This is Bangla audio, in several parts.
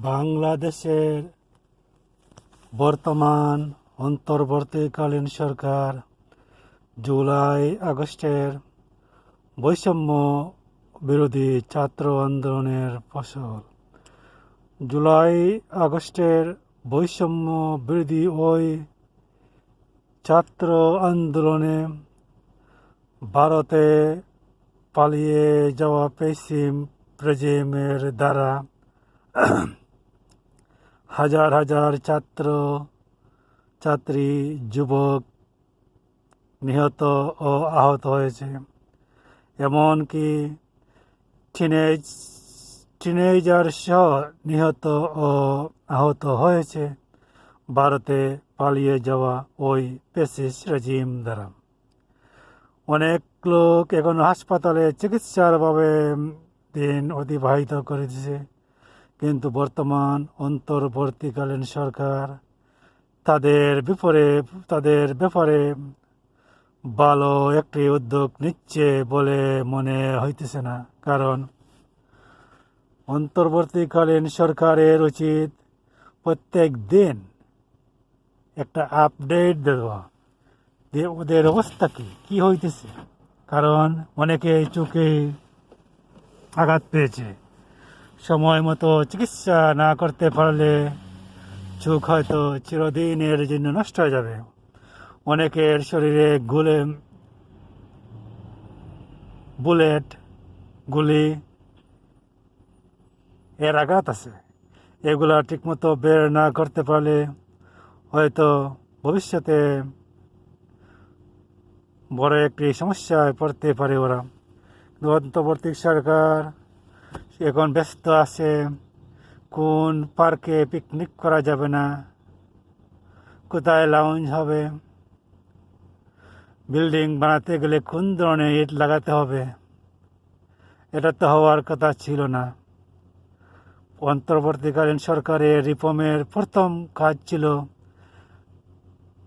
বাংলাদেশের বর্তমান অন্তর্বর্তীকালীন সরকার জুলাই আগস্টের বৈষম্য বিরোধী ছাত্র আন্দোলনের ফসল। জুলাই আগস্টের বৈষম্য বিরোধী ওই ছাত্র আন্দোলনে ভারতে পালিয়ে যাওয়া পেশিম রেজিমের দ্বারা হাজার হাজার ছাত্র ছাত্রী যুবক নিহত ও আহত হয়েছে। এমনকি টিনেজার সহ নিহত ও আহত হয়েছে ভারতে পালিয়ে যাওয়া ওই ফ্যাসিস্ট রেজিম দ্বারা। অনেক লোক এখন হাসপাতালে চিকিৎসার ভাবে দিন অতিবাহিত করেছে, কিন্তু বর্তমান অন্তর্বর্তীকালীন সরকার তাদের ব্যাপারে ভালো একটি উদ্যোগ নিচ্ছে বলে মনে হইতেছে না। কারণ অন্তর্বর্তীকালীন সরকারের উচিত প্রত্যেক দিন একটা আপডেট দেওয়া যে ওদের অবস্থা কি হইতেছে। কারণ অনেকে চোখে আঘাত পেয়েছে, সময় মতো চিকিৎসা না করতে পারলে চোখ হয়তো চিরদিনের জন্য নষ্ট হয়ে যাবে। অনেকের শরীরে গুলি এর আঘাত আছে। এগুলা ঠিকমতো বের না করতে পারলে হয়তো ভবিষ্যতে বড় একটি সমস্যায় পড়তে পারে ওরা। অন্তর্বর্তী সরকার এখন ব্যস্ত আছে কোন পার্কে পিকনিক করা যাবে না, কোথায় লাউঞ্জ হবে, বিল্ডিং বানাতে গেলে কোন ধরনের ইট লাগাতে হবে। এটা তো হওয়ার কথা ছিল না। অন্তর্বর্তীকালীন সরকারের রিফর্মের প্রথম কাজ ছিল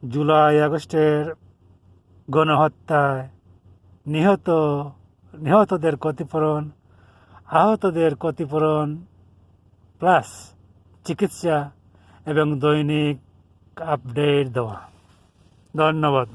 জুলাই আগস্টের গণহত্যায় নিহতদের ক্ষতিপূরণ, আহতদের ক্ষতিপূরণ প্লাস চিকিৎসা এবং দৈনিক আপডেট দেওয়া। ধন্যবাদ।